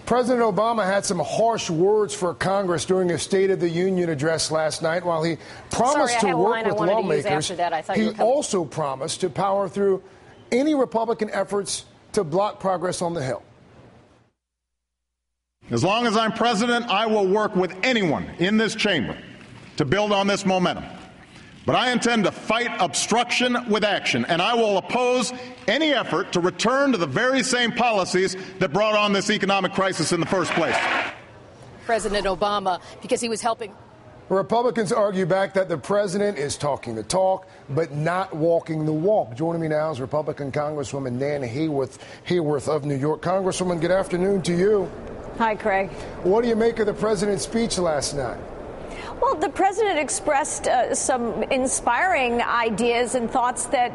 President Obama had some harsh words for Congress during his State of the Union address last night. While he promised to work with lawmakers, he also promised to power through any Republican efforts to block progress on the Hill. As long as I'm president, I will work with anyone in this chamber to build on this momentum. But I intend to fight obstruction with action, and I will oppose any effort to return to the very same policies that brought on this economic crisis in the first place. President Obama, because he was helping. Republicans argue back that the president is talking the talk, but not walking the walk. Joining me now is Republican Congresswoman Nan Hayworth of New York. Congresswoman, good afternoon to you. Hi, Craig. What do you make of the president's speech last night? Well, the president expressed some inspiring ideas and thoughts that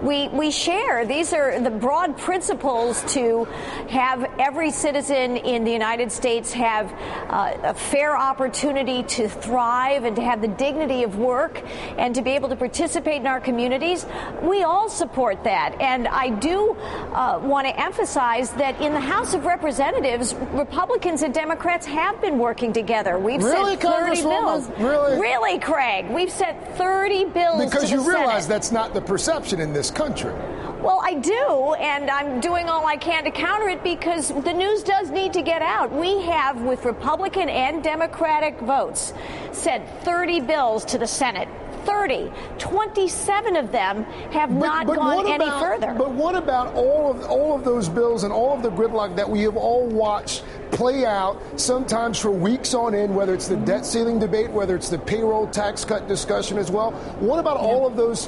we share. These are the broad principles to have every citizen in the United States have a fair opportunity to thrive and to have the dignity of work and to be able to participate in our communities. We all support that. And I do want to emphasize that in the House of Representatives, Republicans and Democrats have been working together. We've sent 30 bills. Really, Craig? We've sent 30 bills because to the you realize Senate. That's not the perception in this country. Well, I do, and I'm doing all I can to counter it because the news does need to get out. We have, with Republican and Democratic votes, sent 30 bills to the Senate. 30. 27 of them have not gone any further. But what about all of those bills and all of the gridlock that we have all watched play out, sometimes for weeks on end, whether it's the debt ceiling debate, whether it's the payroll tax cut discussion as well? What about all of those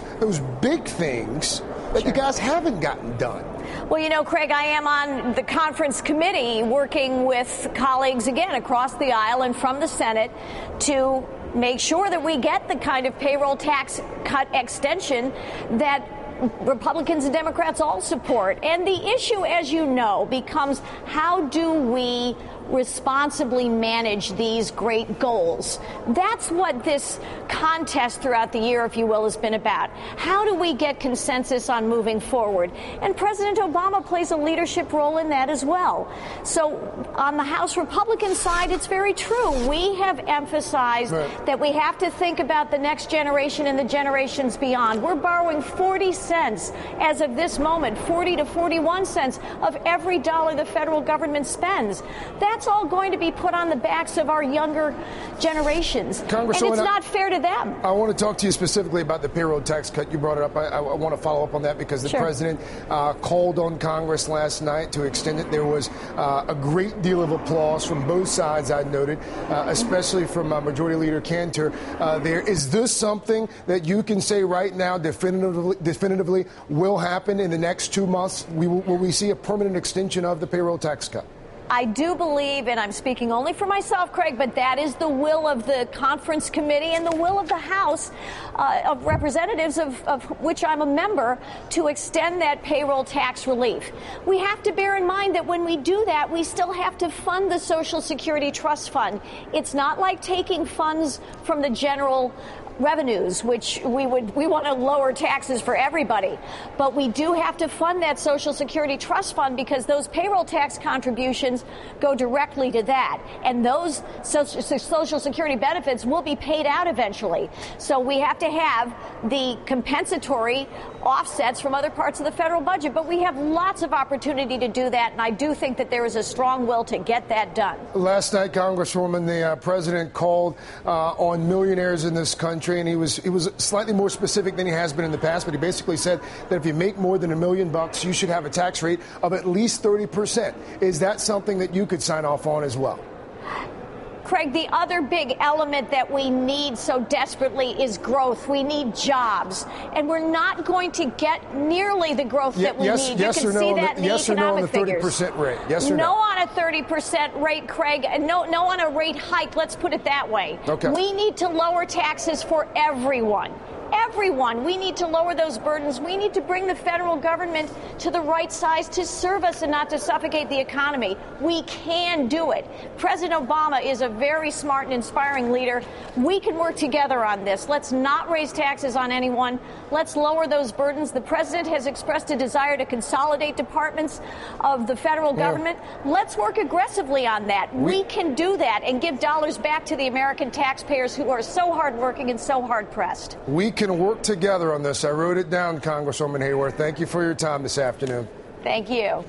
big things that you guys haven't gotten done? Well, you know, Craig, I am on the conference committee working with colleagues, again, across the aisle and from the Senate to make sure that we get the kind of payroll tax cut extension that Republicans and Democrats all support. And the issue, as you know, becomes how do we responsibly manage these great goals? That's what this contest throughout the year, if you will, has been about. How do we get consensus on moving forward? And President Obama plays a leadership role in that as well. So on the House Republican side, it's very true. We have emphasized that we have to think about the next generation and the generations beyond. We're borrowing 40 cents as of this moment, 40 to 41 cents of every dollar the federal government spends. That's all going to be put on the backs of our younger generations. And it's not fair to them. I want to talk to you specifically about the payroll tax cut. You brought it up. I want to follow up on that because the president called on Congress last night to extend it. There was a great deal of applause from both sides, I noted, especially from Majority Leader Cantor. Is this something that you can say right now definitively will happen in the next 2 months? Will we see a permanent extension of the payroll tax cut? I do believe, and I'm speaking only for myself, Craig, but that is the will of the conference committee and the will of the House of Representatives, of which I'm a member, to extend that payroll tax relief. We have to bear in mind that when we do that, we still have to fund the Social Security Trust Fund. It's not like taking funds from the general revenues, which we want to lower taxes for everybody. But we do have to fund that Social Security Trust Fund because those payroll tax contributions go directly to that. And those Social Security benefits will be paid out eventually. So we have to have the compensatory offsets from other parts of the federal budget. But we have lots of opportunity to do that. And I do think that there is a strong will to get that done. Last night, Congresswoman, the president called on millionaires in this country. And he was slightly more specific than he has been in the past, but he basically said that if you make more than $1 million, you should have a tax rate of at least 30%. Is that something that you could sign off on as well? Craig, the other big element that we need so desperately is growth. We need jobs. And we're not going to get nearly the growth that we need. You can see that in the economic figures. Yes or no on the 30% rate? Yes or no? No on a 30% rate, Craig. And no on a rate hike. Let's put it that way. Okay. We need to lower taxes for everyone. everyone. We need to lower those burdens. We need to bring the federal government to the right size to serve us and not to suffocate the economy. We can do it. President Obama is a very smart and inspiring leader. We can work together on this. Let's not raise taxes on anyone. Let's lower those burdens. The president has expressed a desire to consolidate departments of the federal government. Let's work aggressively on that. We can do that and give dollars back to the American taxpayers who are so hardworking and so hard-pressed. We can work together on this. I wrote it down, Congresswoman Hayward. Thank you for your time this afternoon. Thank you.